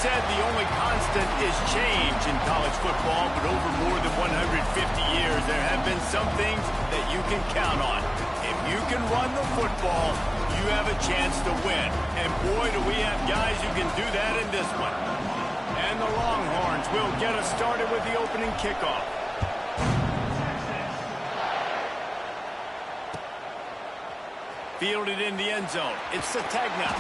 said the only constant is change in college football, but over more than 150 years, there have been some things that you can count on. If you can run the football, you have a chance to win. And boy, do we have guys who can do that in this one. And the Longhorns will get us started with the opening kickoff. Fielded in the end zone. It's Sategna.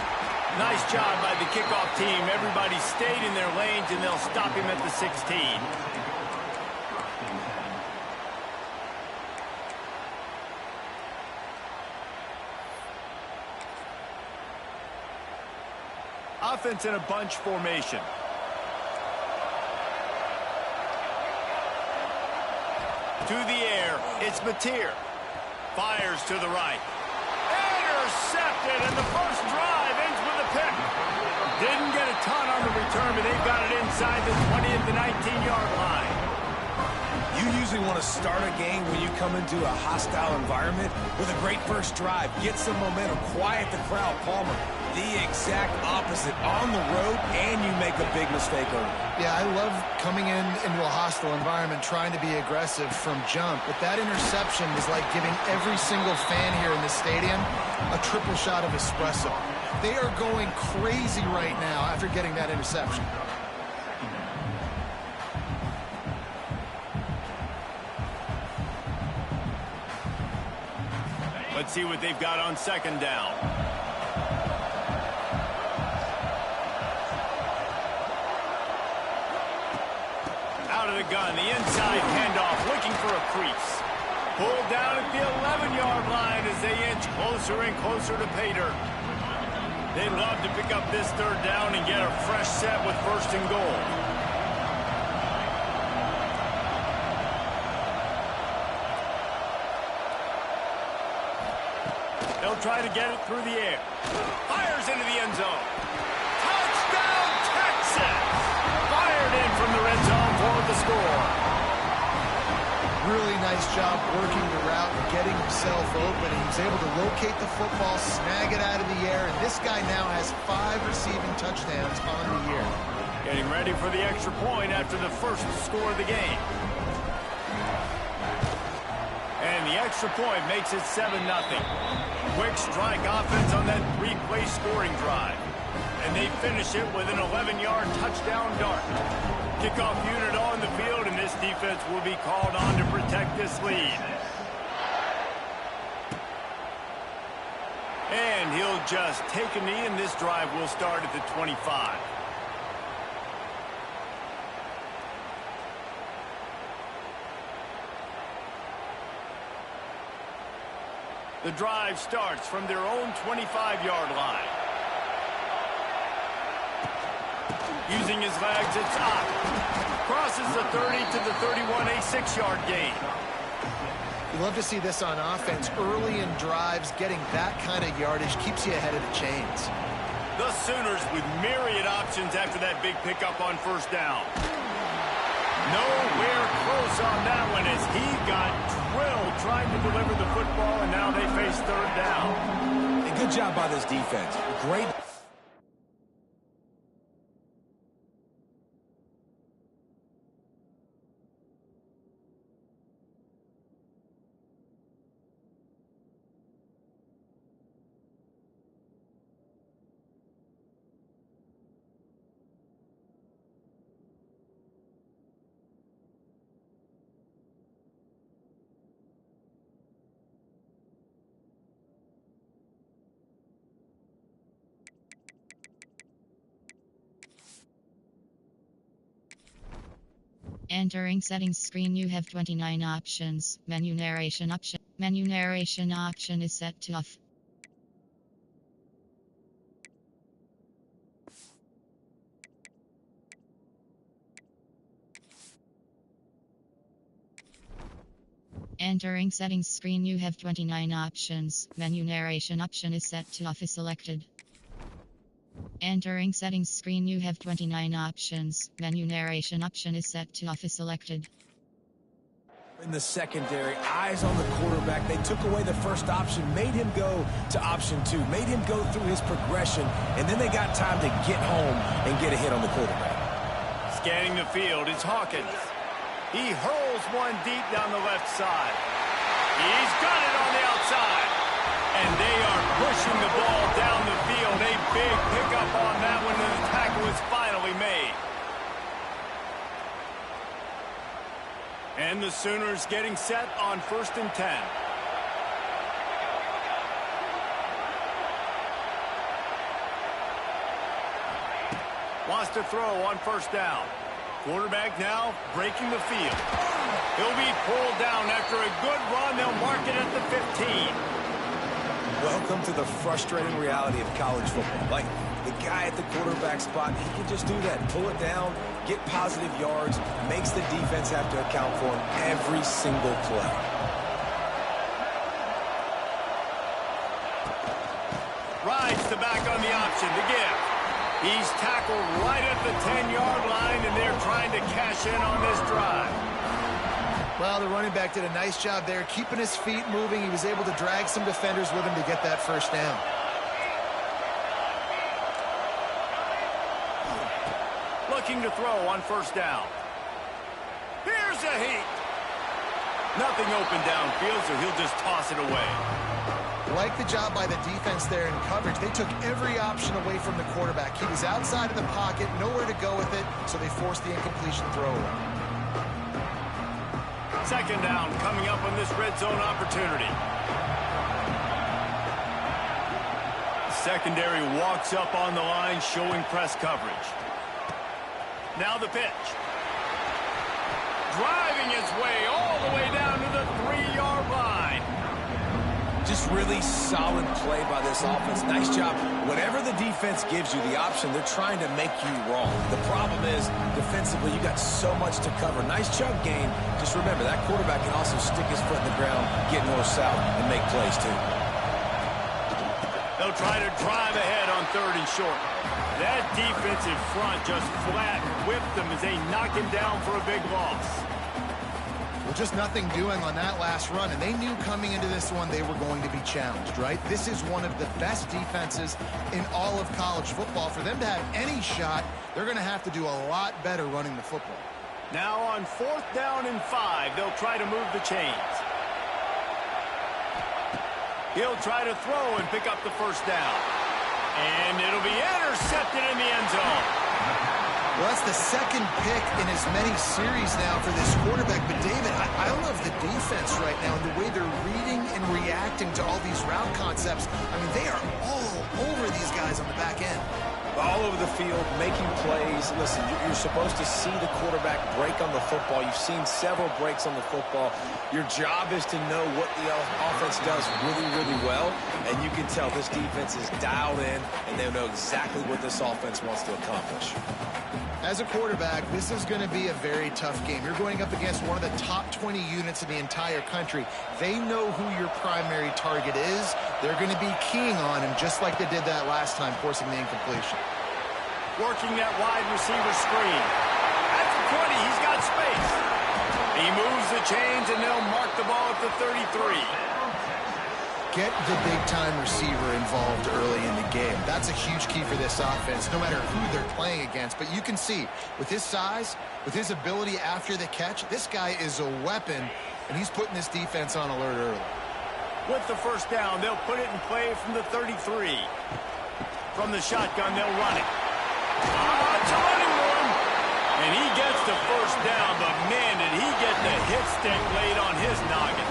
Nice job by the kickoff team. Everybody stayed in their lanes, and they'll stop him at the 16. Offense in a bunch formation. To the air, it's Mateer. Fires to the right. Intercepted, and the first drive ends with a pick. Didn't get a ton on the return, but they've got it inside the 20 at the 19-yard line. You usually want to start a game when you come into a hostile environment with a great first drive. Get some momentum, quiet the crowd. Palmer, the exact opposite. On the road, and you make a big mistake early. Yeah, I love coming into a hostile environment, trying to be aggressive from jump. But that interception is like giving every single fan here in the stadium a triple shot of espresso. They are going crazy right now after getting that interception. Let's see what they've got on second down. Out of the gun, the inside handoff, looking for a crease. Pulled down at the 11-yard line as they inch closer and closer to pay dirt. They'd love to pick up this third down and get a fresh set with first and goal. They'll try to get it through the air. Fires into the end zone. Touchdown, Texas! Fired in from the red zone for the score. Really nice job working the route and getting himself open. He was able to locate the football, snag it out of the air, and this guy now has 5 receiving touchdowns on the year. Getting ready for the extra point after the first score of the game. And the extra point makes it 7-0. Quick strike offense on that 3-play scoring drive. And they finish it with an 11-yard touchdown dart. Kickoff unit on the field, and this defense will be called on to protect this lead. And he'll just take a knee, and this drive will start at the 25. The drive starts from their own 25-yard line. Using his legs, it's up. Crosses the 30 to the 31, a 6-yard gain. You love to see this on offense. Early in drives, getting that kind of yardage keeps you ahead of the chains. The Sooners with myriad options after that big pickup on first down. Nowhere close on that one as he got drilled trying to deliver the football, and now they face third down. And good job by this defense. Great. Entering settings screen, you have 29 options. Menu narration option. Menu narration option is set to off. Entering settings screen, you have 29 options. Menu narration option is set to off is selected. Entering settings screen, you have 29 options. Menu narration option is set to off is selected. In the secondary, eyes on the quarterback. They took away the first option, made him go to option 2, made him go through his progression, and then they got time to get home and get a hit on the quarterback. Scanning the field is Hawkins. He hurls one deep down the left side. He's got it on the outside. And they are pushing the ball down the field. A big pickup on that one, and the tackle is finally made. And the Sooners getting set on 1st and 10. Wants to throw on 1st down. Quarterback now breaking the field. He'll be pulled down after a good run. They'll mark it at the 15. Welcome to the frustrating reality of college football. Like, the guy at the quarterback spot, he can just do that. Pull it down, get positive yards, makes the defense have to account for him every single play. Rides the back on the option to give. He's tackled right at the 10-yard line, and they're trying to cash in on this drive. Well, the running back did a nice job there, keeping his feet moving. He was able to drag some defenders with him to get that 1st down. Looking to throw on 1st down. Here's a heat. Nothing open downfield, so he'll just toss it away. Like the job by the defense there in coverage. They took every option away from the quarterback. He was outside of the pocket, nowhere to go with it, so they forced the incompletion throwaway. 2nd down coming up on this red zone opportunity. Secondary walks up on the line, showing press coverage. Now the pitch. Driving his way all the way down to the 3-yard line. Just really solid play by this offense. Nice job. Whatever the defense gives you the option, they're trying to make you wrong. The problem is, defensively, you got so much to cover. Nice chunk gain. Just remember, that quarterback can also stick his foot in the ground, get north-south, and make plays, too. They'll try to drive ahead on 3rd and short. That defensive front just flat whipped them as they knock him down for a big loss. Well, just nothing doing on that last run, and they knew coming into this one they were going to be challenged, right? This is one of the best defenses in all of college football. For them to have any shot, they're going to have to do a lot better running the football. Now on 4th down and 5, they'll try to move the chains. He'll try to throw and pick up the 1st down. And it'll be intercepted in the end zone. Well, that's the 2nd pick in as many series now for this quarterback. But, David, I love the defense right now and the way they're reading and reacting to all these route concepts. I mean, they are all over these guys on the back end. All over the field, making plays. Listen, you're supposed to see the quarterback break on the football. You've seen several breaks on the football. Your job is to know what the offense does really, really well. And you can tell this defense is dialed in, and they know exactly what this offense wants to accomplish. As a quarterback, this is going to be a very tough game. You're going up against one of the top 20 units in the entire country. They know who your primary target is. They're going to be keying on him just like they did that last time, forcing the incompletion. Working that wide receiver screen. At the 20, he's got space. He moves the chains, and they'll mark the ball at the 33. Get the big-time receiver involved early in the game. That's a huge key for this offense, no matter who they're playing against. But you can see, with his size, with his ability after the catch, this guy is a weapon, and he's putting this defense on alert early. With the 1st down, they'll put it in play from the 33. From the shotgun, they'll run it. It's a running room. And he gets the 1st down, but man, did he get the hit stick laid on his noggin.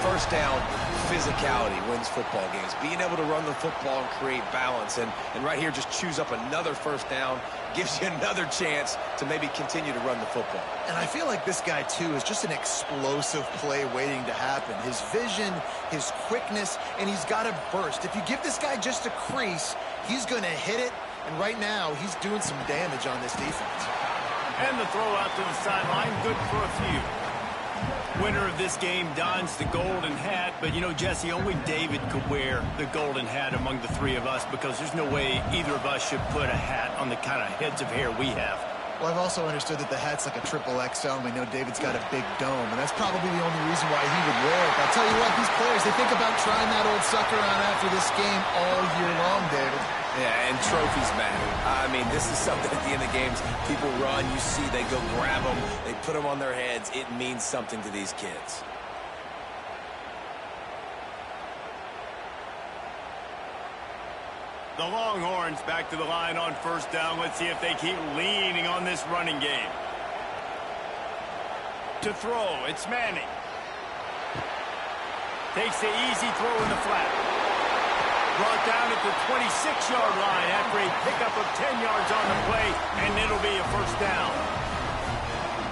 1st down, physicality wins football games. Being able to run the football and create balance. And right here, just choose up another 1st down, gives you another chance to maybe continue to run the football. And I feel like this guy, too, is just an explosive play waiting to happen. His vision, his quickness, and he's got a burst. If you give this guy just a crease, he's going to hit it. And right now, he's doing some damage on this defense. And the throw out to the sideline, good for a few. Winner of this game dons the golden hat, but you know, Jesse, only David could wear the golden hat among the 3 of us because there's no way either of us should put a hat on the kind of heads of hair we have. Well, I've also understood that the hat's like a triple XL, and we know David's got a big dome, and that's probably the only reason why he would wear it. But I'll tell you what, these players, they think about trying that old sucker on after this game all year long, David. Yeah, and trophies matter. I mean, this is something at the end of games. People run, you see, they go grab them, they put them on their heads. It means something to these kids. The Longhorns back to the line on first down. Let's see if they keep leaning on this running game. To throw, it's Manning. Takes the easy throw in the flat. Brought down at the 26-yard line after a pickup of 10 yards on the play, and it'll be a first down.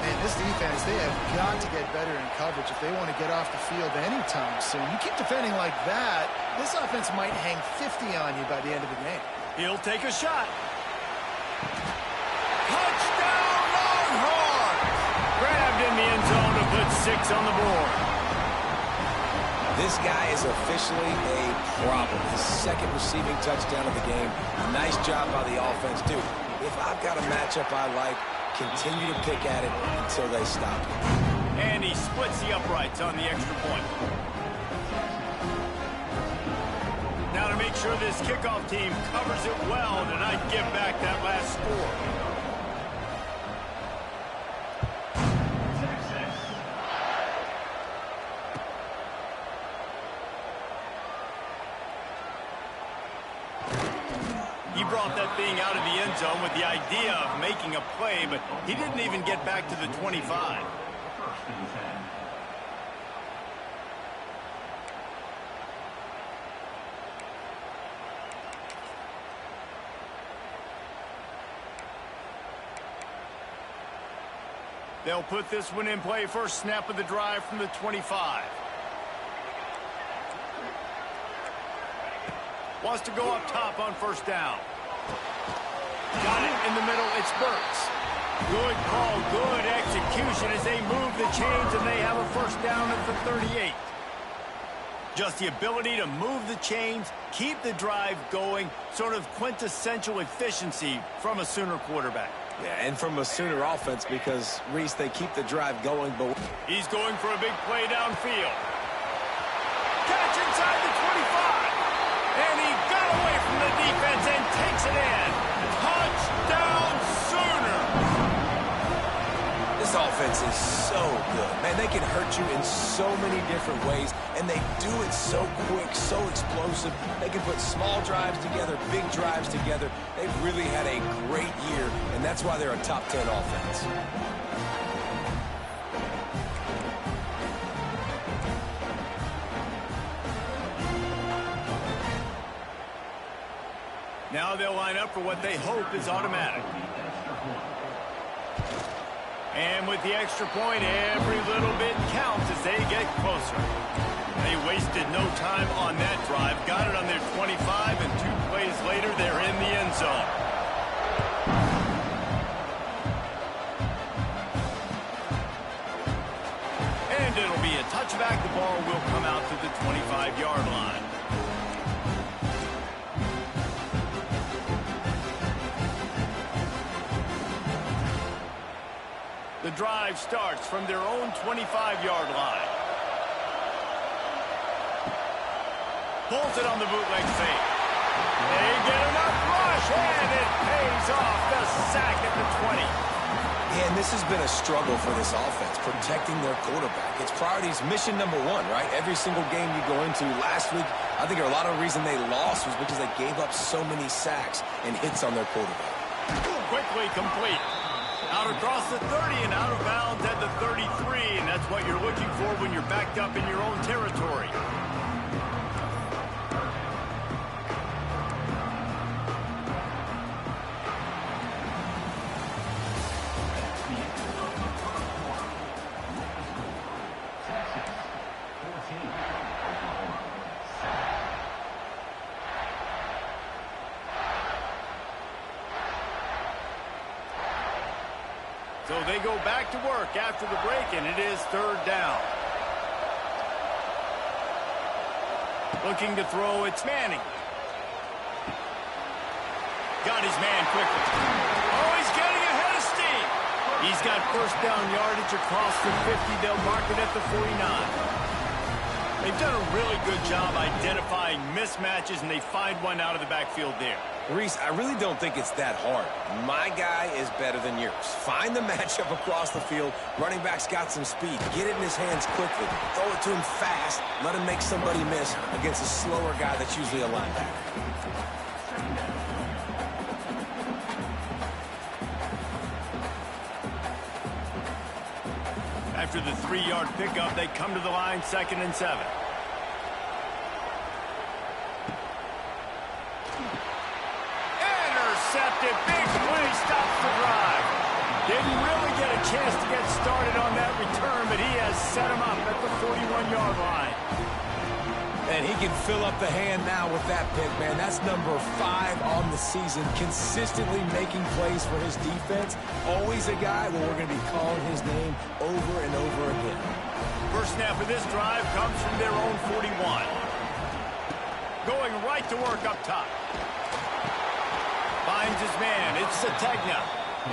Man, this defense, they have got to get better in coverage if they want to get off the field anytime soon. You keep defending like that, this offense might hang 50 on you by the end of the game. He'll take a shot. Touchdown, Longhorns! Grabbed in the end zone to put 6 on the board. This guy is officially a problem. His second receiving touchdown of the game. Nice job by the offense, too. If I've got a matchup I like, continue to pick at it until they stop it. And he splits the uprights on the extra point. Now to make sure this kickoff team covers it well to not give back that last score. He brought that thing out of the end zone with the idea of making a play, but he didn't even get back to the 25. They'll put this one in play first snap of the drive from the 25. Wants to go up top on first down. Got it in the middle. It's Burks. Good call, good execution as they move the chains, and they have a first down at the 38. Just the ability to move the chains, keep the drive going, sort of quintessential efficiency from a Sooner quarterback. Yeah, and from a Sooner offense because, Reese, they keep the drive going, but he's going for a big play downfield. Catch inside the 25. And he got away from the defense and takes it in. Touchdown, Sooner! This offense is so good. Man, they can hurt you in so many different ways, and they do it so quick, so explosive. They can put small drives together, big drives together. They've really had a great year, and that's why they're a top 10 offense. Now they'll line up for what they hope is automatic. And with the extra point, every little bit counts as they get closer. They wasted no time on that drive. Got it on their 25, and 2 plays later, they're in the end zone. And it'll be a touchback. The ball will come out to the 25-yard line. The drive starts from their own 25-yard line. Pulls it on the bootleg fake. They get enough rush, and it pays off. The sack at the 20. And this has been a struggle for this offense, protecting their quarterback. It's priorities, mission number 1, right? Every single game you go into. Last week, I think a lot of the reason they lost was because they gave up so many sacks and hits on their quarterback. Quickly complete. Out across the 30 and out of bounds at the 33, and that's what you're looking for when you're backed up in your own territory. So they go back to work after the break, and it is 3rd down. Looking to throw, it's Manning. Got his man quickly. Oh, he's getting ahead of steam. He's got first down yardage across the 50. They'll mark it at the 49. They've done a really good job identifying mismatches, and they find one out of the backfield there. Reese, I really don't think it's that hard. My guy is better than yours. Find the matchup across the field. Running back's got some speed. Get it in his hands quickly. Throw it to him fast. Let him make somebody miss against a slower guy that's usually a linebacker. After the 3-yard pickup, they come to the line, 2nd and 7. Intercepted. Big play stops the drive. Didn't really get a chance to get started on that return, but he has set him up at the 41-yard line. And he can fill up the hand now with that pick, man. That's number 5 on the season, consistently making plays for his defense. Always a guy where we're going to be calling his name over and over again. First snap of this drive comes from their own 41. Going right to work up top. Finds his man. It's Sategna.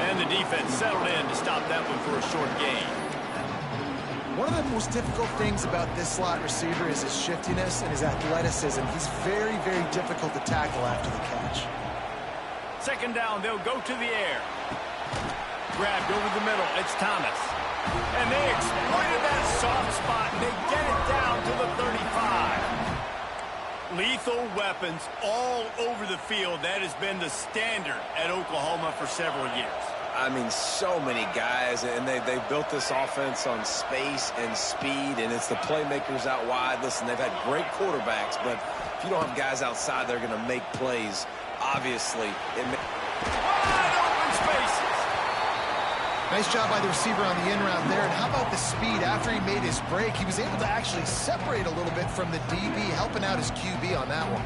And the defense settled in to stop that one for a short gain. One of the most difficult things about this slot receiver is his shiftiness and his athleticism. He's very, very difficult to tackle after the catch. 2nd down, they'll go to the air. Grabbed over the middle, it's Thomas. And they exploited that soft spot, and they get it down to the 35. Lethal weapons all over the field. That has been the standard at Oklahoma for several years. I mean, so many guys, and they built this offense on space and speed, and it's the playmakers out wide. Listen, they've had great quarterbacks, but if you don't have guys outside, they're going to make plays. Obviously, wide open spaces. Nice job by the receiver on the in route there. And how about the speed? After he made his break, he was able to actually separate a little bit from the DB, helping out his QB on that one.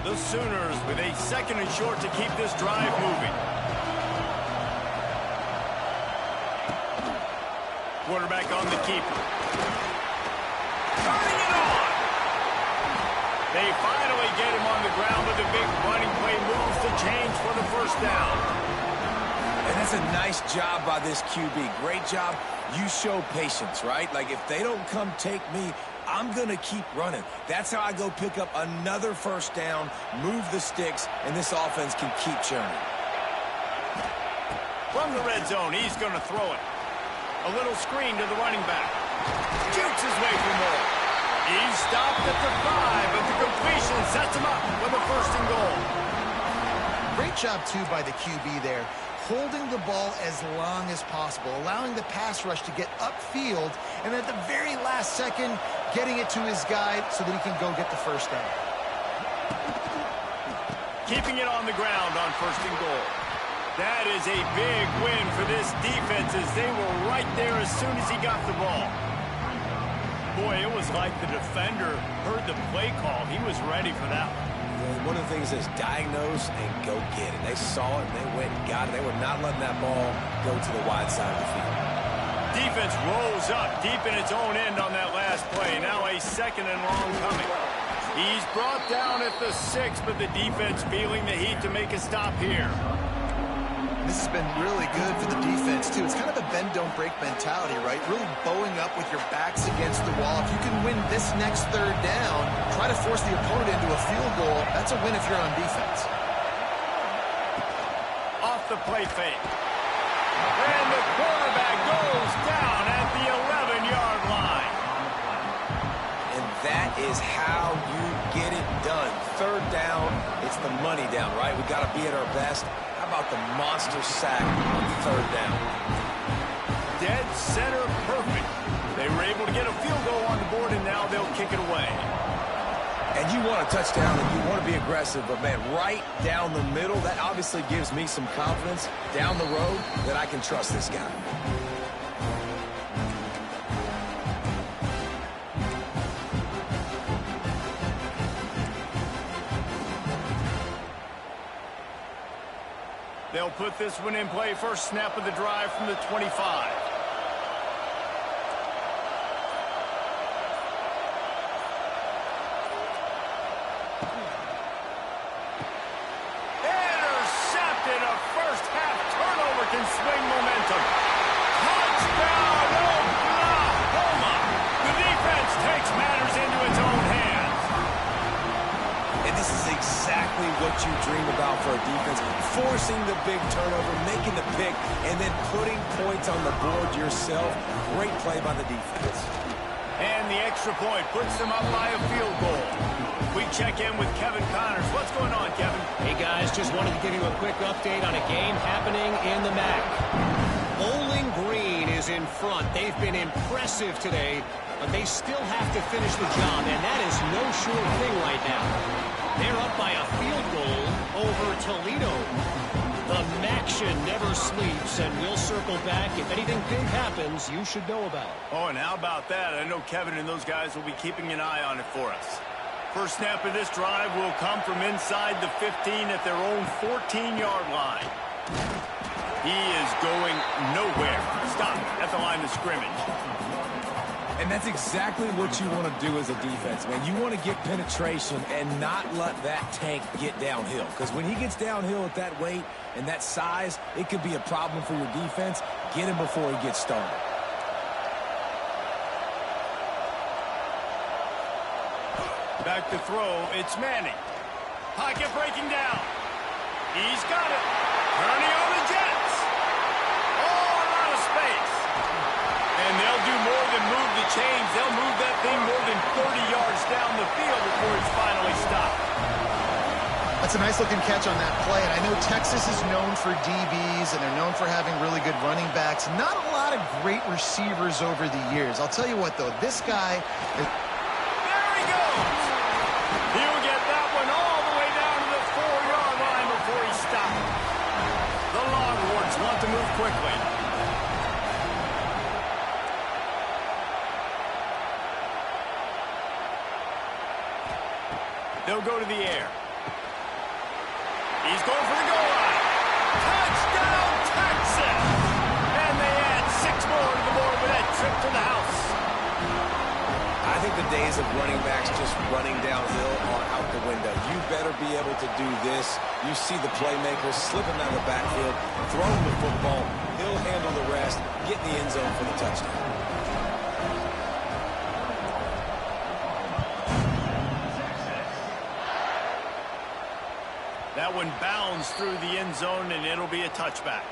The Sooners with a 2nd and short to keep this drive moving. Quarterback on the keeper. Turning it on. They finally get him on the ground with a big running play, moves the change for the first down. And that's a nice job by this QB. Great job. You show patience, right? Like, if they don't come take me, I'm going to keep running. That's how I go pick up another first down, move the sticks, and this offense can keep churning. From the red zone, he's going to throw it. A little screen to the running back. Jukes his way for more. He's stopped at the 5, but the completion sets him up with a 1st and goal. Great job, too, by the QB there. Holding the ball as long as possible, allowing the pass rush to get upfield, and at the very last second, getting it to his guy so that he can go get the first down. Keeping it on the ground on 1st and goal. That is a big win for this defense as they were right there as soon as he got the ball. Boy, it was like the defender heard the play call. He was ready for that one. One of the things is diagnose and go get it. They saw it and they went and got it. They were not letting that ball go to the wide side of the field. Defense rolls up deep in its own end on that last play. Now a 2nd and long coming. He's brought down at the 6, but the defense feeling the heat to make a stop here. This has been really good for the defense, too. It's kind of a bend-don't-break mentality, right? Really bowing up with your backs against the wall. If you can win this next 3rd down, try to force the opponent into a field goal. That's a win if you're on defense. Off the play fake. And the quarterback goes down at the 11-yard line. And that is how you get it done. 3rd down, it's the money down, right? We've got to be at our best. How about the monster sack on 3rd down? Dead center perfect. They were able to get a field goal on the board, and now they'll kick it away. And you want a touchdown, and you want to be aggressive, but, man, right down the middle, that obviously gives me some confidence down the road that I can trust this guy. They'll put this one in play. First snap of the drive from the 25. forcing the big turnover, making the pick, and then putting points on the board yourself. Great play by the defense. And the extra point puts them up by a field goal. We check in with Kevin Connors. What's going on, Kevin? Hey, guys, just wanted to give you a quick update on a game happening in the MAC. Bowling Green is in front. They've been impressive today, but they still have to finish the job, and that is no sure thing right now. They're up by a field goal over Toledo. The MACtion never sleeps, and we'll circle back. If anything big happens, you should know about it. Oh, and how about that? I know Kevin and those guys will be keeping an eye on it for us. First snap of this drive will come from inside the 15 at their own 14-yard line. He is going nowhere. Stop at the line of scrimmage. And that's exactly what you want to do as a defense, man. You want to get penetration and not let that tank get downhill. Because when he gets downhill at that weight and that size, it could be a problem for your defense. Get him before he gets started. Back to throw, it's Manning. Pocket breaking down. He's got it. Turning on the Jets. Oh, a lot of space. And they'll do more than move the chains. They'll move that thing more than 30 yards down the field before it's finally stopped. That's a nice-looking catch on that play, and I know Texas is known for DBs, and they're known for having really good running backs. Not a lot of great receivers over the years. I'll tell you what, though, this guy... There he goes! He'll get that one all the way down to the 4-yard line before he stops. The Longhorns want to move quickly. They'll go to the air. He's going for the goal line. Touchdown, Texas! And they add 6 more to the board with that trip to the house. I think the days of running backs just running downhill are out the window. You better be able to do this. You see the playmakers slipping out of the backfield, throwing the football. He'll handle the rest, get in the end zone for the touchdown. That one bounds through the end zone, and it'll be a touchback.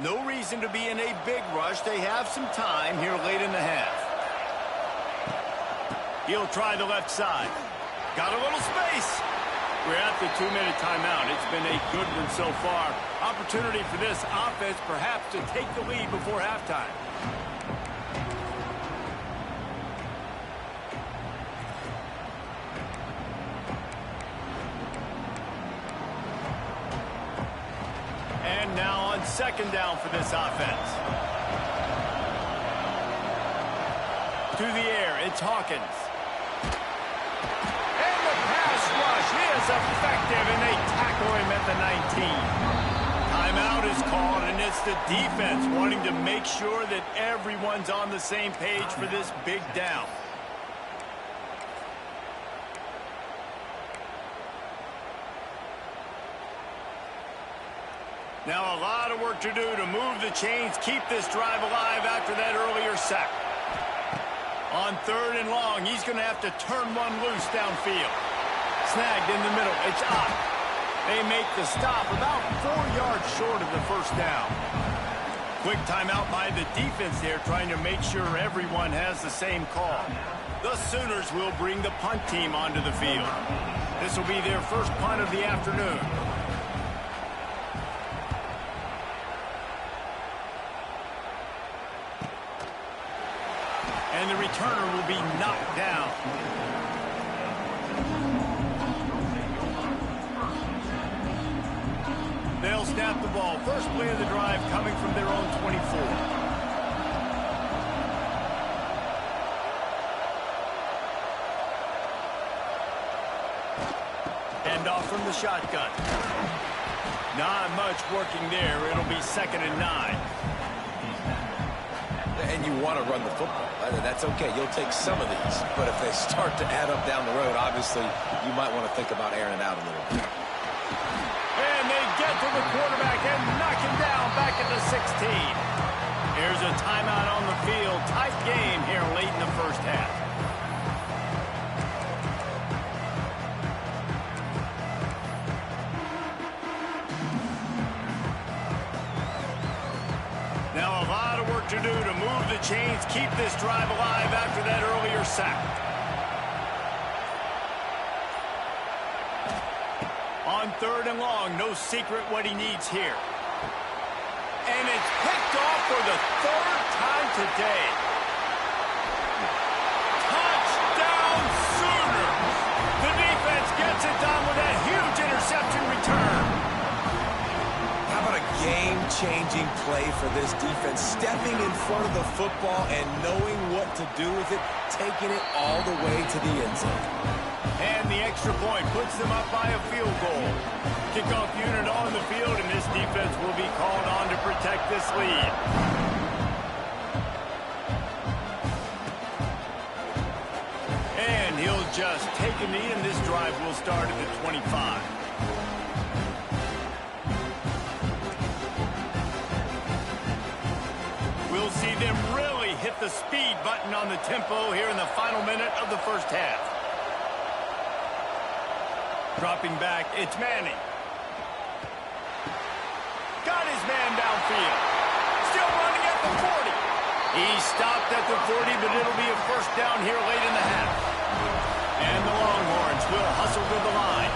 No reason to be in a big rush. They have some time here late in the half. He'll try the left side. Got a little space. We're at the 2-minute timeout. It's been a good one so far. Opportunity for this offense perhaps to take the lead before halftime. And now on second down for this offense. To the air, it's Hawkins. And the pass rush is effective, and they tackle him at the 19. Timeout is called, and it's the defense wanting to make sure that everyone's on the same page for this big down. Now a lot of work to do to move the chains, keep this drive alive after that earlier sack. On 3rd and long, he's going to have to turn one loose downfield. Snagged in the middle. It's up. They make the stop about 4 yards short of the first down. Quick timeout by the defense there, trying to make sure everyone has the same call. The Sooners will bring the punt team onto the field. This will be their first punt of the afternoon. And the returner will be knocked down. They'll snap the ball. First play of the drive coming from their own 24. Hand off from the shotgun. Not much working there. It'll be 2nd and 9. The and you want to run the football. That's okay. You'll take some of these. But if they start to add up down the road, obviously, you might want to think about airing it out a little bit. And they get to the quarterback and knock him down back at the 16. Here's a timeout on the field. Tight game here late in the first half. Now a lot of work to do to move the chains, keep this drive alive after that earlier sack. On 3rd and long, no secret what he needs here. And it's picked off for the 3rd time today. Touchdown Sooners! The defense gets it done with that huge interception return. How about a game-changing play for this defense? Stepping in front of the football and knowing what to do with it, taking it all the way to the end zone. And the extra point puts them up by a field goal. Kickoff unit on the field, and this defense will be called on to protect this lead. And he'll just take a knee, and this drive will start at the 25. We'll see them really hit the speed button on the tempo here in the final minute of the first half. Dropping back, it's Manning. Got his man downfield. Still running at the 40. He stopped at the 40, but it'll be a first down here late in the half. And the Longhorns will hustle to the line.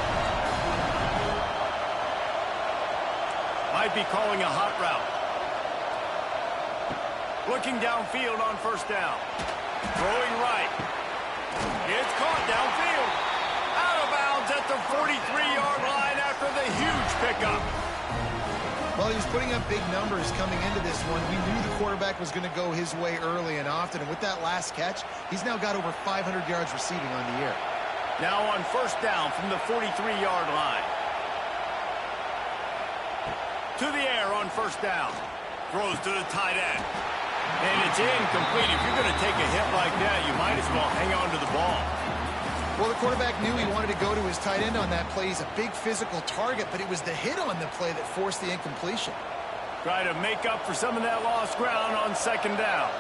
Might be calling a hot route. Looking downfield on first down. Throwing right. It's caught downfield. Out of bounds at the 43-yard line after the huge pickup. Well, he was putting up big numbers coming into this one. We knew the quarterback was going to go his way early and often. And with that last catch, he's now got over 500 yards receiving on the year. Now on first down from the 43-yard line. To the air on first down. Throws to the tight end. And it's incomplete. If you're going to take a hit like that, you might as well hang on to the ball. Well, the quarterback knew he wanted to go to his tight end on that play. He's a big physical target, but it was the hit on the play that forced the incompletion. Try to make up for some of that lost ground on second down.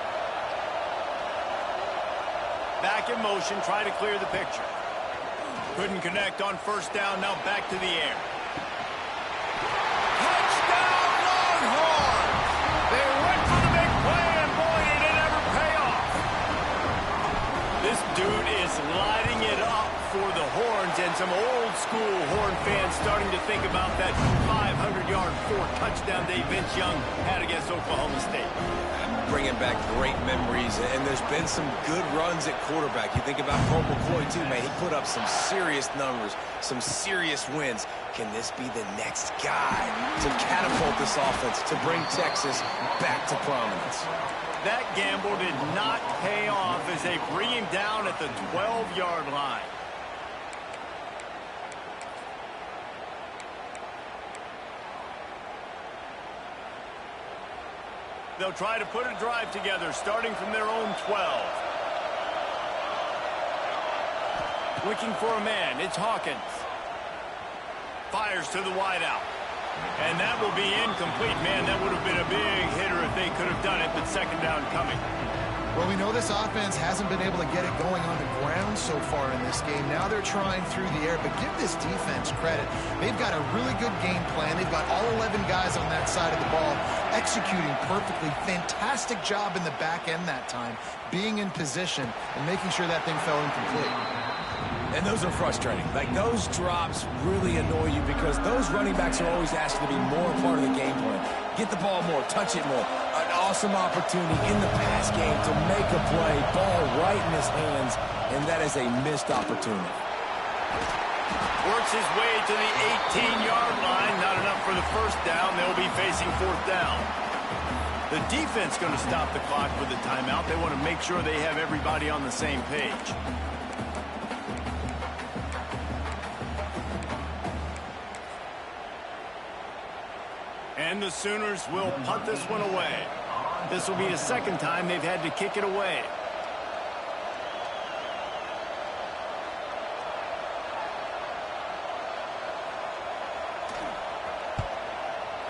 Back in motion, try to clear the picture. Couldn't connect on first down, now back to the air. Touchdown Longhorns! They went for the big play, and boy, did it ever pay off. This dude is lighting it up for the Horns, and some old-school Horn fans starting to think about that 500-yard, 4-touchdown day Vince Young had against Oklahoma State. Bringing back great memories, and there's been some good runs at quarterback. You think about Colt McCoy, too, man. He put up some serious numbers, some serious wins. Can this be the next guy to catapult this offense, to bring Texas back to prominence? That gamble did not pay off as they bring him down at the 12-yard line. They'll try to put a drive together, starting from their own 12. Looking for a man, it's Hawkins. Fires to the wideout. And that will be incomplete. Man, that would have been a big hitter if they could have done it, but second down coming. Well, we know this offense hasn't been able to get it going on the ground so far in this game. Now they're trying through the air, but give this defense credit. They've got a really good game plan. They've got all 11 guys on that side of the ball executing perfectly. Fantastic job in the back end that time, being in position and making sure that thing fell incomplete. And those are frustrating. Like, those drops really annoy you because those running backs are always asked to be more a part of the game plan. Get the ball more, touch it more. An awesome opportunity in the pass game to make a play, ball right in his hands, and that is a missed opportunity. Works his way to the 18-yard line. Not enough for the first down. They'll be facing fourth down. The defense going to stop the clock with the timeout. They want to make sure they have everybody on the same page. And the Sooners will punt this one away. This will be the second time they've had to kick it away.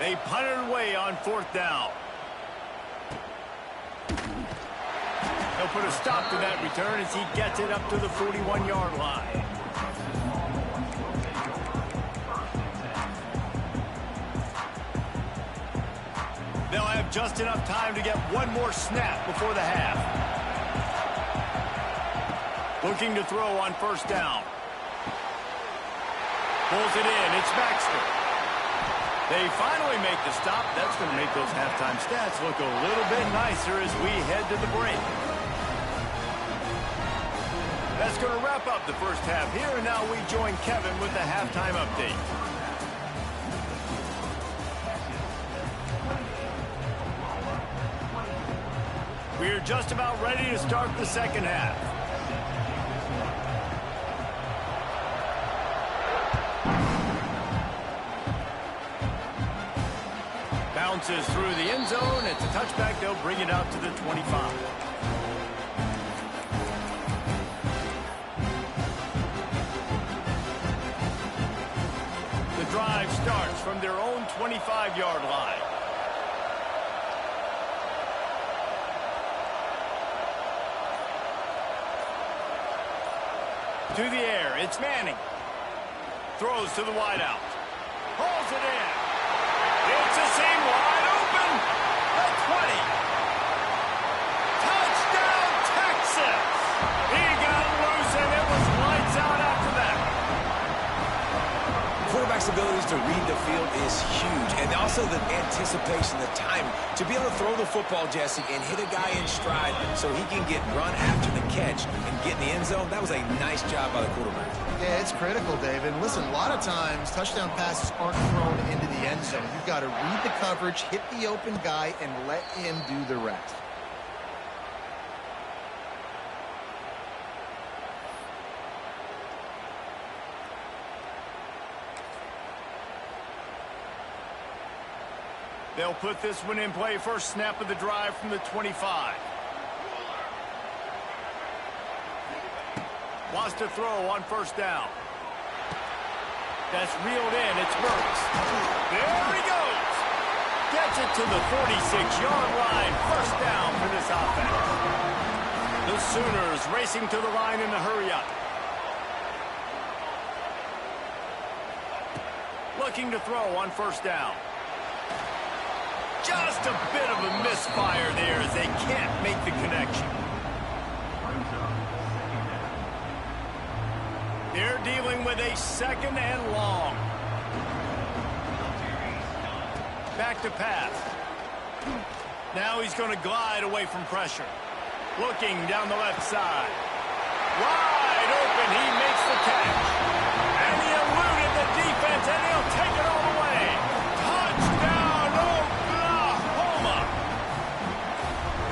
They punt it away on 4th down. They'll put a stop to that return as he gets it up to the 41-yard line. They'll have just enough time to get one more snap before the half. Looking to throw on 1st down. Pulls it in. It's Baxter. They finally make the stop. That's going to make those halftime stats look a little bit nicer as we head to the break. That's going to wrap up the first half here, and now we join Kevin with the halftime update. We're just about ready to start the second half. Bounces through the end zone. It's a touchback. They'll bring it out to the 25. The drive starts from their own 25-yard line. To the air, it's Manning. Throws to the wideout. Pulls it in. It's a seam wide open. The 20. Touchdown, Texas. He got loose, and it was lights out after that. Quarterback's abilities to read the field is huge, and also the anticipation, the time to be able to throw the football, Jesse, and hit a guy in stride so he can get run after the catch and get in the end zone. That was a nice job by the quarterback. Yeah, it's critical, David. And listen, a lot of times touchdown passes aren't thrown into the end zone. You've got to read the coverage, hit the open guy, and let him do the rest. They'll put this one in play. First snap of the drive from the 25. Wants to throw on 1st down. That's reeled in. It's Burks. There he goes. Gets it to the 46-yard line. 1st down for this offense. The Sooners racing to the line in a hurry-up. Looking to throw on 1st down. Just a bit of a misfire there as they can't make the connection. They're dealing with a 2nd and long. Back to pass. Now he's going to glide away from pressure. Looking down the left side. Wide open. He makes the catch. And he eluded the defense, and he'll take it all the way. Touchdown, Oklahoma.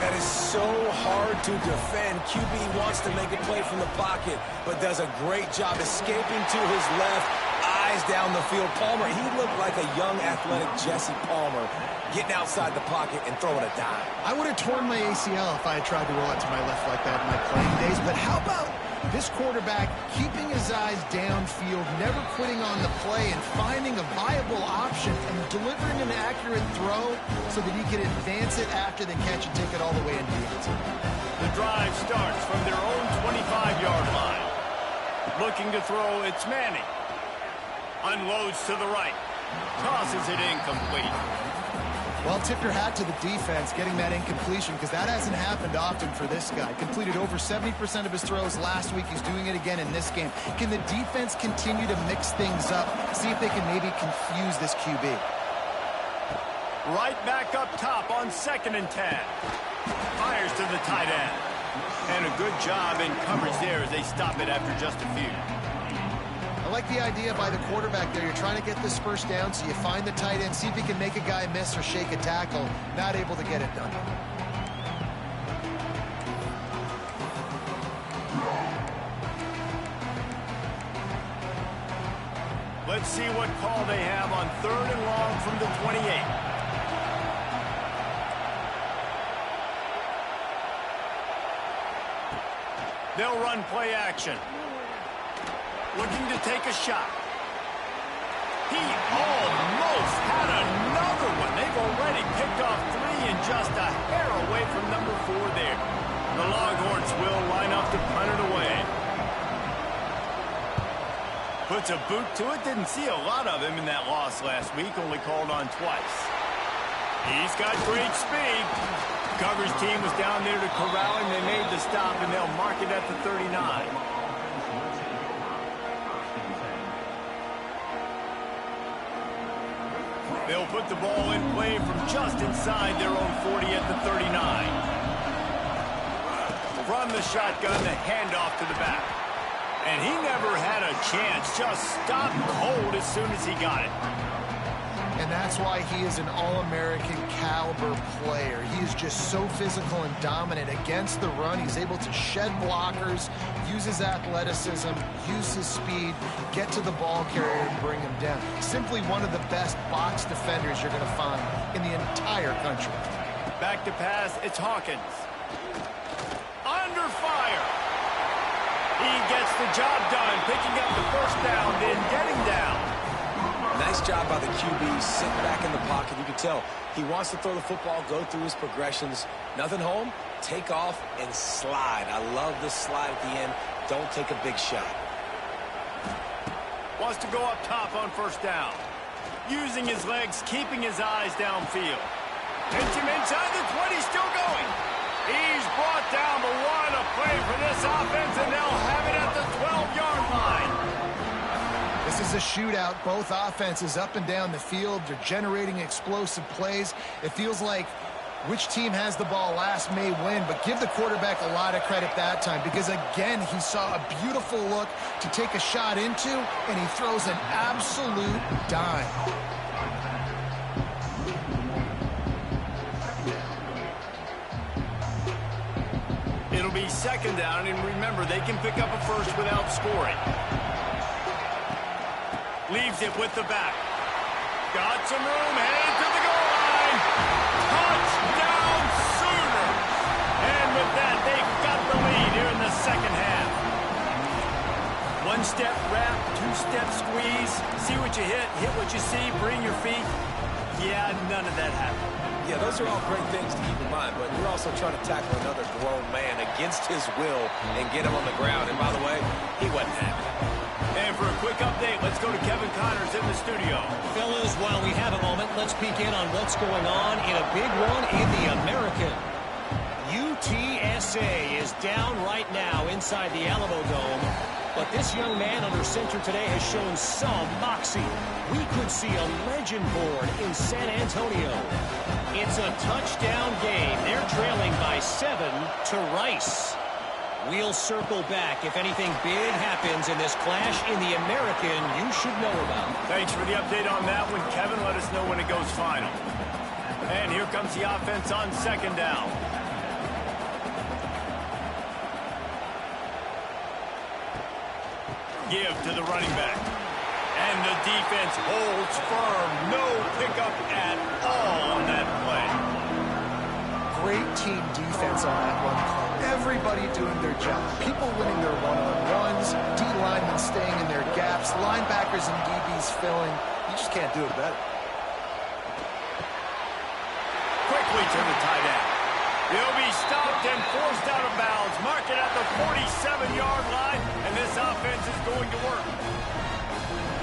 That is so hard to defend. QB wants to make a play from the pocket, but does a great job escaping to his left, eyes down the field. Palmer, he looked like a young, athletic Jesse Palmer, getting outside the pocket and throwing a dime. I would have torn my ACL if I had tried to roll out to my left like that in my playing days, but how about this quarterback keeping his eyes downfield, never quitting on the play, and finding a viable option and delivering an accurate throw so that he can advance it after the catch and take it all the way into the end zone. The drive starts from their own 25-yard line. Looking to throw, it's Manning. Unloads to the right. Tosses it incomplete. Well, tip your hat to the defense getting that incompletion, because that hasn't happened often for this guy. Completed over 70% of his throws last week. He's doing it again in this game. Can the defense continue to mix things up? See if they can maybe confuse this QB. Right back up top on 2nd and 10. Fires to the tight end. And a good job in coverage there as they stop it after just a few. I like the idea by the quarterback there. You're trying to get this first down, so you find the tight end, see if he can make a guy miss or shake a tackle. Not able to get it done. Let's see what call they have on 3rd and long from the 28. They'll run play action. Looking to take a shot. He almost had another one. They've already picked off 3 and just a hair away from number 4 there. The Longhorns will line up to punt it away. Puts a boot to it. Didn't see a lot of him in that loss last week. Only called on twice. He's got great speed. Coverage team was down there to corral him. They made the stop, and they'll mark it at the 39. They'll put the ball in play from just inside their own 40 at the 39. From the shotgun, the handoff to the back. And he never had a chance. Just stopped cold as soon as he got it. And that's why he is an All-American caliber player. He is just so physical and dominant against the run. He's able to shed blockers, use his athleticism, use his speed, get to the ball carrier and bring him down. Simply one of the best box defenders you're going to find in the entire country. Back to pass, it's Hawkins. Under fire. He gets the job done, picking up the first down, then getting down. Nice job by the QB, sitting back in the pocket. You can tell he wants to throw the football, go through his progressions. Nothing home, take off and slide. I love this slide at the end. Don't take a big shot. Wants to go up top on first down. Using his legs, keeping his eyes downfield. Hits him inside the 20, still going. He's brought down, but what a play for this offense, and they'll have it at the 12-yard line. This is a shootout. Both offenses up and down the field. They're generating explosive plays. It feels like which team has the ball last may win, but give the quarterback a lot of credit that time because, again, he saw a beautiful look to take a shot into, and he throws an absolute dime. It'll be second down, and remember, they can pick up a first without scoring. Leaves it with the back. Got some room, headed to the goal line. Touchdown Sooners! And with that, they've got the lead here in the second half. One-step wrap, two-step squeeze. See what you hit what you see, bring your feet. Yeah, none of that happened. Yeah, those are all great things to keep in mind, but you're also trying to tackle another grown man against his will and get him on the ground. And by the way, he wasn't happy. And for a quick update, let's go to Kevin Connors in the studio. Fellas, while we have a moment, let's peek in on what's going on in a big one in the American. UTSA is down right now inside the Alamo Dome, but this young man under center today has shown some moxie. We could see a legend born in San Antonio. It's a touchdown game. They're trailing by 7 to Rice. We'll circle back if anything big happens in this clash in the American you should know about. Thanks for the update on that one, Kevin. Let us know when it goes final. And here comes the offense on second down. Give to the running back. And the defense holds firm. No pickup at all on that play. Great team defense on that one play. Everybody doing their job. People winning their one-on-ones, D-linemen staying in their gaps, linebackers and DBs filling. You just can't do it better. Quickly to the tight end. He'll be stopped and forced out of bounds. Mark it at the 47-yard line, and this offense is going to work.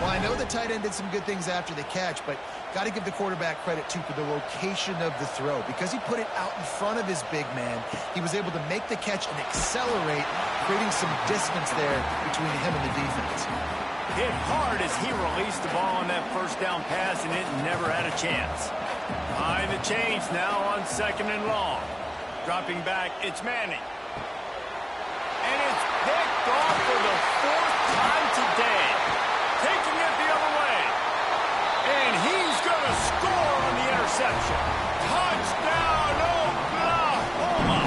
Well, I know the tight end did some good things after the catch, but got to give the quarterback credit, too, for the location of the throw. Because he put it out in front of his big man, he was able to make the catch and accelerate, creating some distance there between him and the defense. Hit hard as he released the ball on that first down pass, and it never had a chance. Behind the chains now on second and long. Dropping back, it's Manning. And it's picked off for the 4th time today. Taking it the other way. And he's going to score on the interception. Touchdown, Oklahoma.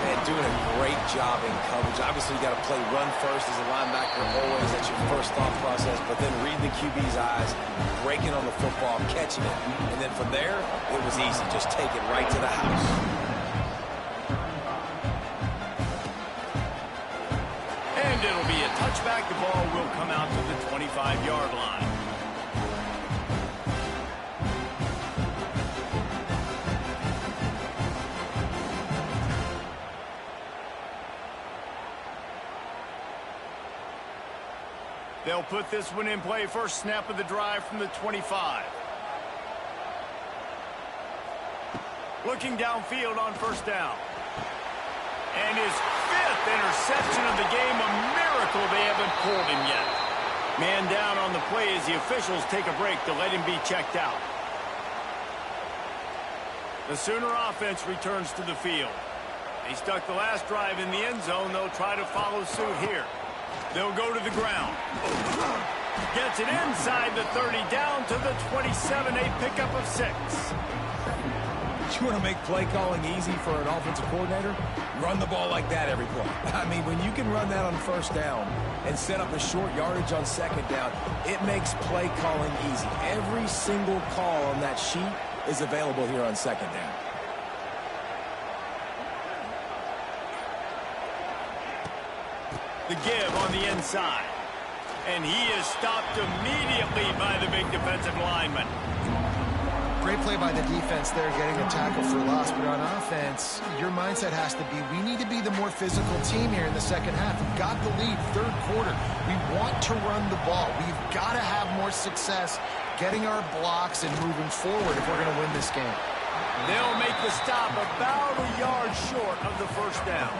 Man, doing a great job in coverage. Obviously, you got to play run first as a linebacker always. That's your first thought process. But then reading the QB's eyes, breaking on the football, catching it. And then from there, it was easy. Just take it right to the house. touchback, the ball will come out to the 25-yard line. They'll put this one in play. First snap of the drive from the 25. Looking downfield on first down. And his 5th interception of the game. A miracle they haven't pulled him yet. Man down on the play as the officials take a break to let him be checked out. The Sooner offense returns to the field. They stuck the last drive in the end zone. They'll try to follow suit here. They'll go to the ground. Gets it inside the 30, down to the 27, a pickup of 6. You want to make play calling easy for an offensive coordinator? Run the ball like that every play. I mean, when you can run that on first down and set up a short yardage on second down, it makes play calling easy. Every single call on that sheet is available here on second down. The give on the inside. And he is stopped immediately by the big defensive lineman. Great play by the defense there, getting a tackle for loss. But on offense, your mindset has to be, we need to be the more physical team here in the second half. We've got the lead, third quarter. We want to run the ball. We've got to have more success getting our blocks and moving forward if we're going to win this game. They'll make the stop about a yard short of the first down.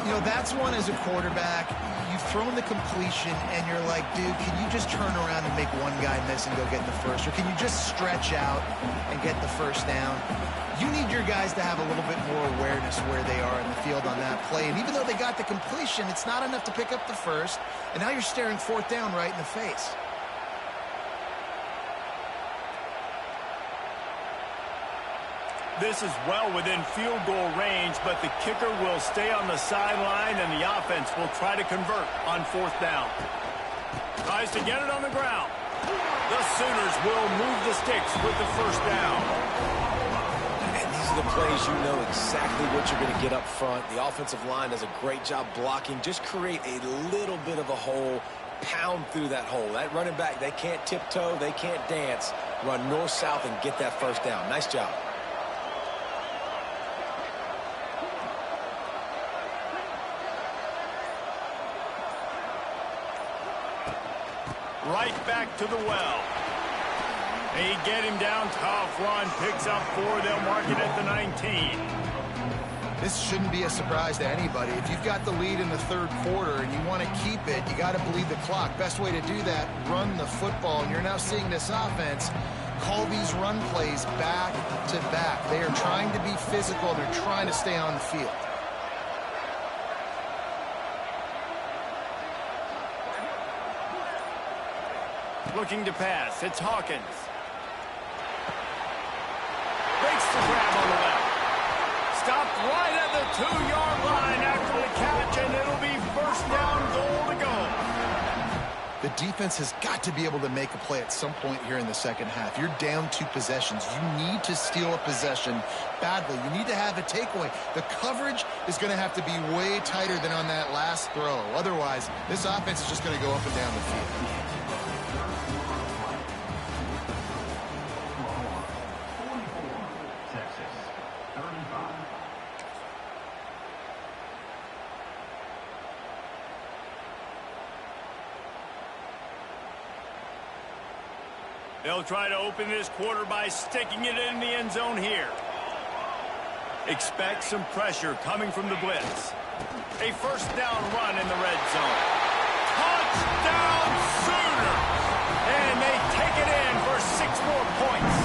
You know, that's one as a quarterback. You've thrown the completion, and you're like, dude, can you just turn around and make one guy miss and go get the first? Or can you just stretch out and get the first down? You need your guys to have a little bit more awareness where they are in the field on that play. And even though they got the completion, it's not enough to pick up the first. And now you're staring fourth down right in the face. This is well within field goal range, but the kicker will stay on the sideline, and the offense will try to convert on fourth down. Tries to get it on the ground. The Sooners will move the sticks with the first down. And these are the plays you know exactly what you're going to get up front. The offensive line does a great job blocking. Just create a little bit of a hole. Pound through that hole. That running back, they can't tiptoe, they can't dance. Run north-south and get that first down. Nice job. Right back to the well. They get him down. Tough run. Picks up 4. They'll mark it at the 19. This shouldn't be a surprise to anybody. If you've got the lead in the third quarter and you want to keep it, you got to bleed the clock. Best way to do that, run the football. And you're now seeing this offense call these run plays back to back. They are trying to be physical. They're trying to stay on the field. Looking to pass. It's Hawkins. Breaks the grab on the left. Stopped right at the 2-yard line after the catch, and it'll be first down, goal to go. The defense has got to be able to make a play at some point here in the second half. You're down 2 possessions. You need to steal a possession badly. You need to have a takeaway. The coverage is going to have to be way tighter than on that last throw. Otherwise, this offense is just going to go up and down the field. They'll try to open this quarter by sticking it in the end zone here. Expect some pressure coming from the blitz. A first down run in the red zone. Touchdown Sooners! And they take it in for 6 more points.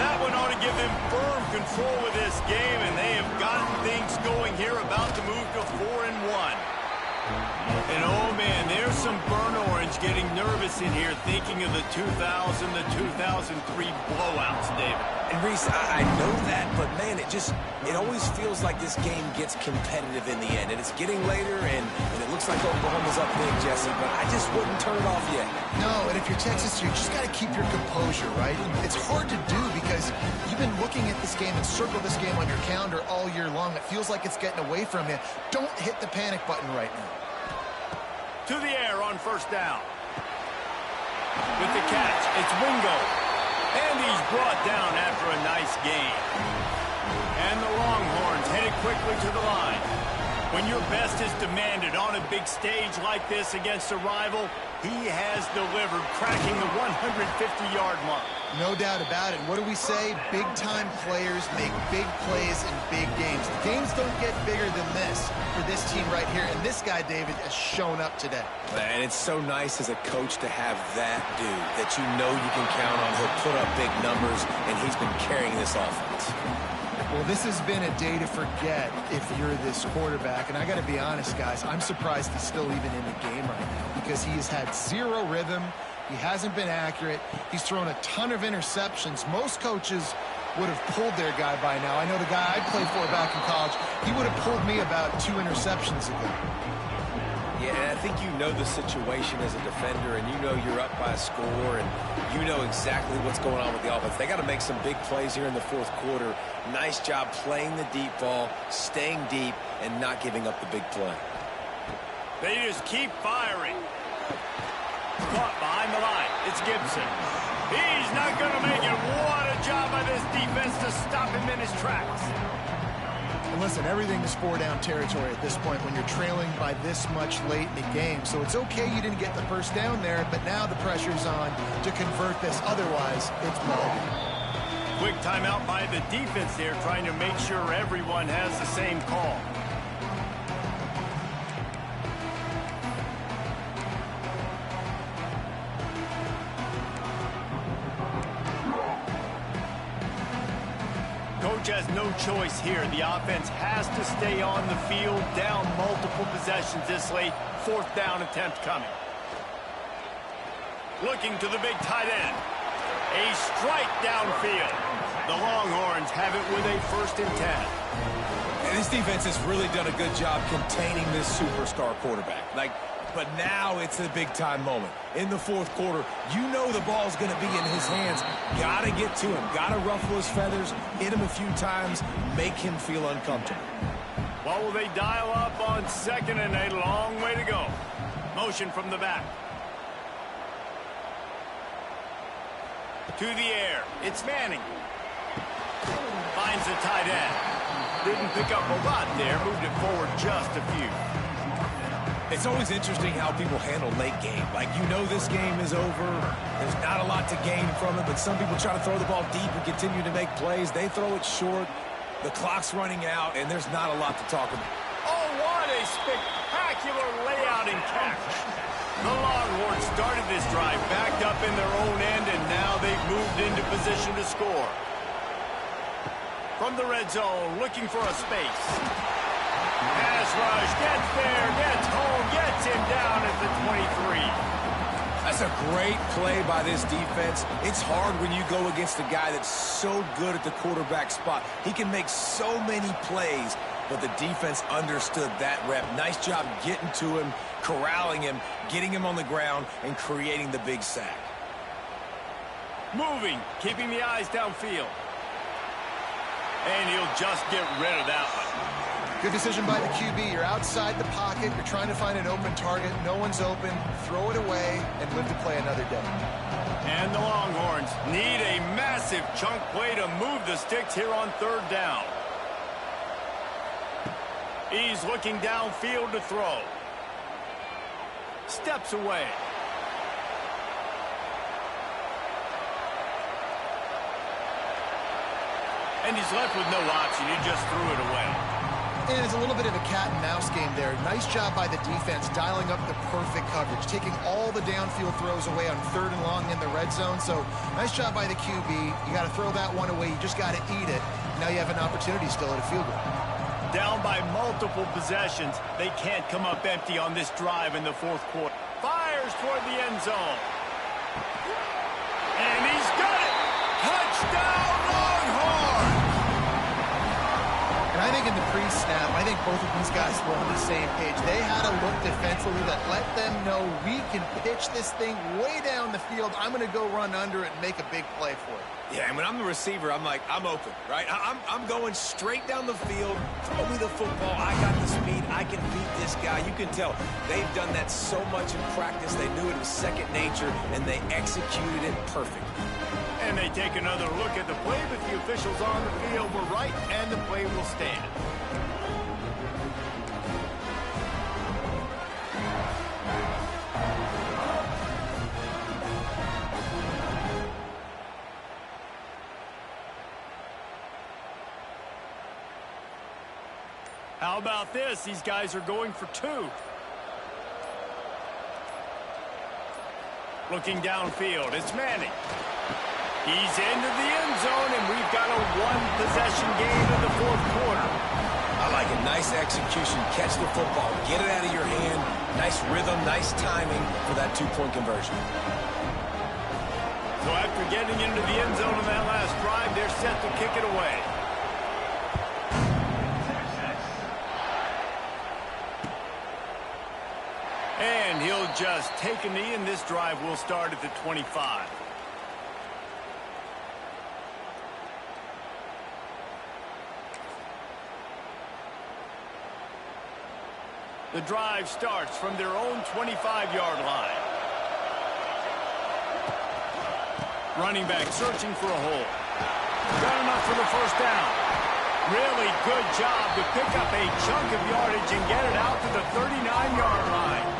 That one ought to give them firm control of this game, and they have gotten things going here, about to move to 4-1. And oh man, there's some burn orange getting nervous in here, thinking of the 2000 to 2003 blowouts, David. And Reese, I know that, but man, it always feels like this game gets competitive in the end. And it's getting later, and it looks like Oklahoma's up big, Jesse, but I just wouldn't turn it off yet. No, and if you're Texas, you just got to keep your composure, right? It's hard to do because you've been looking at this game and circle this game on your calendar all year long. It feels like it's getting away from you. Don't hit the panic button right now. To the air on first down. With the catch, it's Wingo. And he's brought down after a nice gain. And the Longhorns headed quickly to the line. When your best is demanded on a big stage like this against a rival, he has delivered, cracking the 150-yard mark. No doubt about it. What do we say? Big-time players make big plays in big games. The games don't get bigger than this for this team right here. And this guy, David, has shown up today. And it's so nice as a coach to have that dude that you know you can count on. He'll put up big numbers, and he's been carrying this offense. Well, this has been a day to forget if you're this quarterback. And I got to be honest, guys, I'm surprised he's still even in the game right now because he has had zero rhythm. He hasn't been accurate. He's thrown a ton of interceptions. Most coaches would have pulled their guy by now. I know the guy I played for back in college, he would have pulled me about 2 interceptions ago. Yeah, and I think you know the situation as a defender, and you know you're up by a score, and you know exactly what's going on with the offense. They got to make some big plays here in the fourth quarter. Nice job playing the deep ball, staying deep, and not giving up the big play. They just keep firing. Caught behind the line. It's Gibson. He's not going to make it. What a job by this defense to stop him in his tracks. And listen, everything is 4-down territory at this point when you're trailing by this much late in the game. So it's okay you didn't get the first down there, but now the pressure's on to convert this. Otherwise, it's ballgame. Quick timeout by the defense there, trying to make sure everyone has the same call. Coach has no choice here. The offense has to stay on the field, down multiple possessions this late. 4th down attempt coming. Looking to the big tight end. A strike downfield. The Longhorns have it with a 1st and 10. And this defense has really done a good job containing this superstar quarterback. But now it's a big-time moment. In the fourth quarter, you know the ball's going to be in his hands. Got to get to him. Got to ruffle his feathers, hit him a few times, make him feel uncomfortable. What will they dial up on 2nd and a long way to go? Motion from the back. To the air. It's Manning. Finds the tight end. Didn't pick up a lot there. Moved it forward just a few. It's always interesting how people handle late game. You know this game is over. There's not a lot to gain from it, but some people try to throw the ball deep and continue to make plays. They throw it short. The clock's running out, and there's not a lot to talk about. Oh, what a spectacular layout and catch. The Longhorns started this drive backed up in their own end, and now they've moved into position to score. From the red zone, looking for a space. Pass rush, gets there, gets home, gets him down at the 23. That's a great play by this defense. It's hard when you go against a guy that's so good at the quarterback spot. He can make so many plays, but the defense understood that rep. Nice job getting to him, corralling him, getting him on the ground, and creating the big sack. Moving, keeping the eyes downfield. And he'll just get rid of that one. Good decision by the QB. You're outside the pocket. You're trying to find an open target. No one's open. Throw it away and live to play another day. And the Longhorns need a massive chunk play to move the sticks here on 3rd down. He's looking downfield to throw. Steps away. And he's left with no option. He just threw it away. And it's a little bit of a cat-and-mouse game there. Nice job by the defense dialing up the perfect coverage, taking all the downfield throws away on 3rd and long in the red zone. So nice job by the QB. You got to throw that one away. You just got to eat it. Now you have an opportunity still at a field goal. Down by multiple possessions. They can't come up empty on this drive in the 4th quarter. Fires toward the end zone. And he's got it. Touchdown, Longhorns! And I think in the pre-snap, I think both of these guys were on the same page. They had a look defensively that let them know we can pitch this thing way down the field. I'm going to go run under it and make a big play for it. Yeah, and when I'm the receiver, I'm like, I'm open, right? I'm going straight down the field. Throw me the football. I got the speed. I can beat this guy. You can tell they've done that so much in practice. They knew it was second nature, and they executed it perfectly. And they take another look at the play, but the officials on the field were right, and the play will stand. How about this? These guys are going for two. Looking downfield, it's Manning. He's into the end zone, and we've got a one-possession game in the fourth quarter. I like it. Nice execution. Catch the football. Get it out of your hand. Nice rhythm, nice timing for that two-point conversion. So after getting into the end zone on that last drive, they're set to kick it away. And he'll just take a knee, and this drive will start at the 25. The drive starts from their own 25-yard line. Running back searching for a hole. Got enough for the first down. Really good job to pick up a chunk of yardage and get it out to the 39-yard line.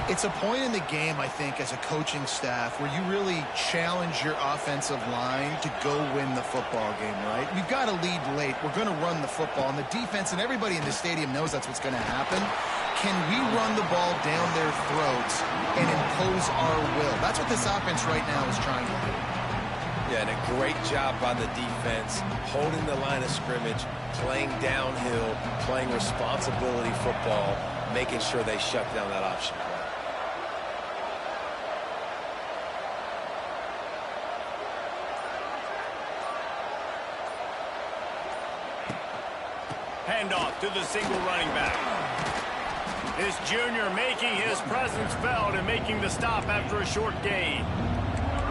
It's a point in the game, I think, as a coaching staff where you really challenge your offensive line to go win the football game, right? We've got to lead late. We're going to run the football. And the defense and everybody in the stadium knows that's what's going to happen. Can we run the ball down their throats and impose our will? That's what this offense right now is trying to do. Yeah, and a great job by the defense, holding the line of scrimmage, playing downhill, playing responsibility football, making sure they shut down that option. Handoff to the single running back. This junior making his presence felt and making the stop after a short gain.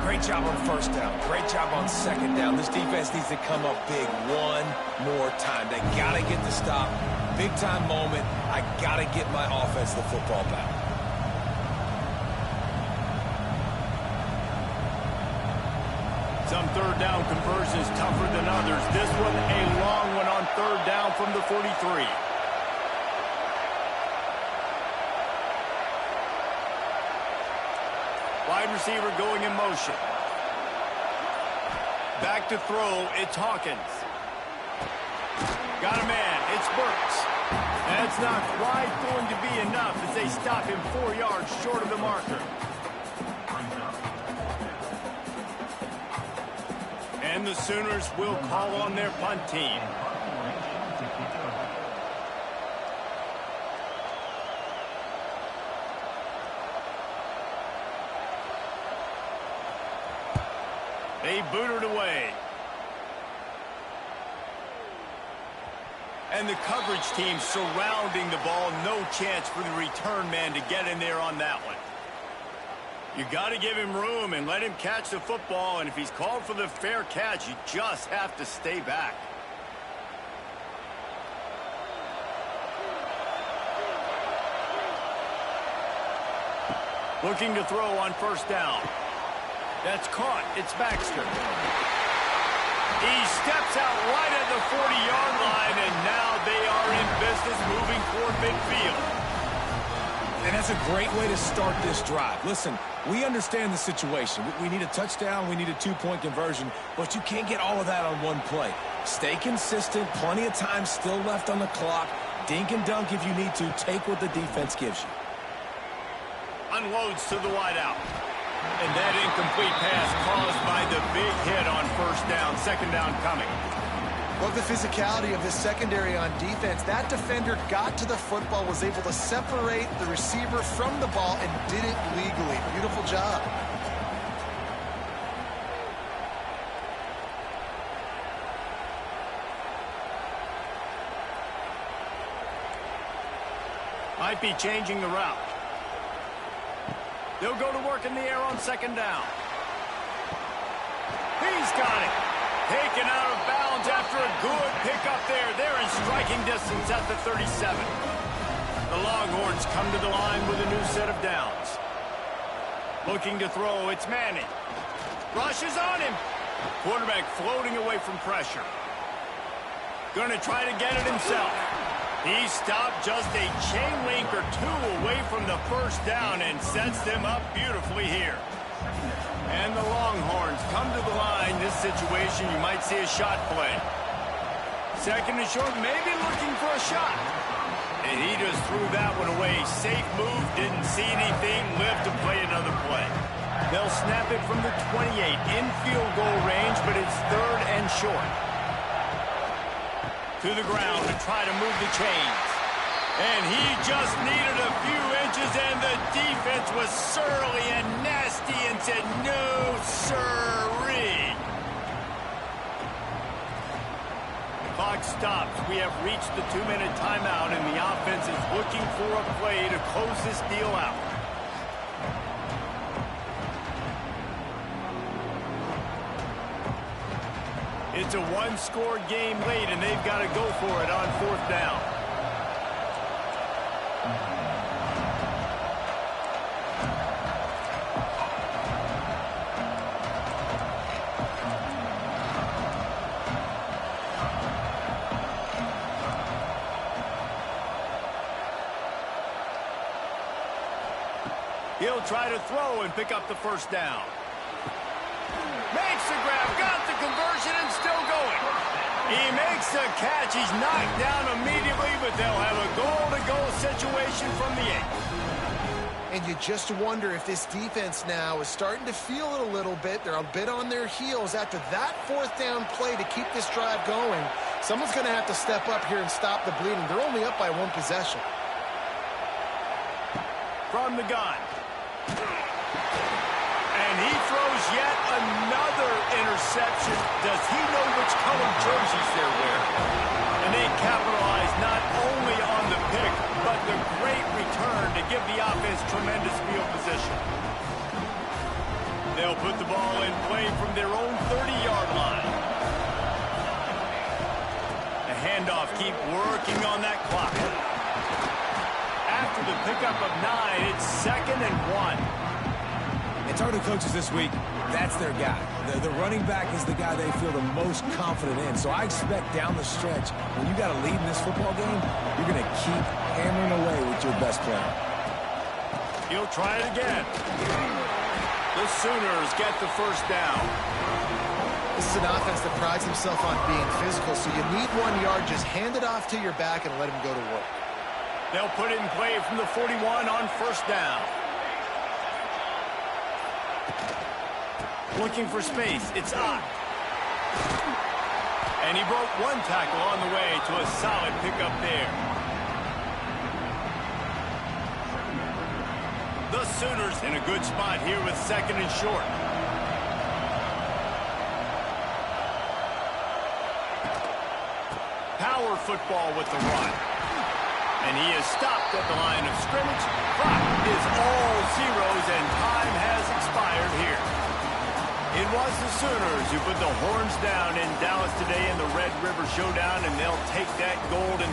Great job on first down. Great job on second down. This defense needs to come up big one more time. They got to get the stop. Big time moment. I got to get my offense the football back. Some third down conversions tougher than others. This one a long one on third down from the 43. Wide receiver going in motion. Back to throw, it's Hawkins. Got a man, it's Burks. That's not quite going to be enough as they stop him 4 yards short of the marker. And the Sooners will call on their punt team. They boot it away. And the coverage team surrounding the ball. No chance for the return man to get in there on that one. You got to give him room and let him catch the football. And if he's called for the fair catch, you just have to stay back. Looking to throw on first down. That's caught. It's Baxter. He steps out right at the 40-yard line, and now they are in business moving toward midfield. And that's a great way to start this drive. Listen, we understand the situation. We need a touchdown. We need a two-point conversion, but you can't get all of that on one play. Stay consistent. Plenty of time still left on the clock. Dink and dunk if you need to. Take what the defense gives you. Unloads to the wideout. And that incomplete pass caused by the big hit on first down. Second down coming. Love the physicality of this secondary on defense. That defender got to the football, was able to separate the receiver from the ball, and did it legally. Beautiful job. Might be changing the route. They'll go to work in the air on second down. He He's got it. Taken out of bounds after a good pickup there. They're in striking distance at the 37. The Longhorns come to the line with a new set of downs. Looking to throw, it's Manning. Rushes on him. Quarterback floating away from pressure. Going to try to get it himself. He stopped just a chain link or two away from the first down and sets them up beautifully here. And the Longhorns come to the line. This situation, you might see a shot play. Second and short, maybe looking for a shot. And he just threw that one away. Safe move, didn't see anything, lived to play another play. They'll snap it from the 28 in field goal range, but it's third and short. To the ground to try to move the chains. And he just needed a few inches, and the defense was surly and nasty and said, no, sirree. Clock stops. We have reached the 2-minute timeout, and the offense is looking for a play to close this deal out. It's a one-score game late, and they've got to go for it on fourth down. He'll try to throw and pick up the first down. Makes the grab, got the conversion, and still going. He makes the catch. He's knocked down immediately, but they'll have a goal-to-goal situation from the 8. And you just wonder if this defense now is starting to feel it a little bit. They're a bit on their heels after that fourth down play to keep this drive going. Someone's going to have to step up here and stop the bleeding. They're only up by one possession. From the gun. And he throws yet another interception. Does he know which color jerseys they're wearing? And they capitalize not only on the pick, but the great return to give the offense tremendous field position. They'll put the ball in play from their own 30-yard line. The handoff, keep working on that clock. After the pickup of 9, it's 2nd and 1. And talking to coaches this week, that's their guy. The running back is the guy they feel the most confident in. So I expect down the stretch, when you got a lead in this football game, you're going to keep hammering away with your best player. He'll try it again. The Sooners get the first down. This is an offense that prides himself on being physical, so you need 1 yard. Just hand it off to your back and let him go to work. They'll put it in play from the 41 on first down. Looking for space, it's Ott. And he broke one tackle on the way to a solid pickup there. The Sooners in a good spot here with 2nd and short. Power football with the run. And he is stopped at the line of scrimmage. Clock is all zeros, and time has expired here. It was the Sooners who put the horns down in Dallas today in the Red River Showdown, and they'll take that gold and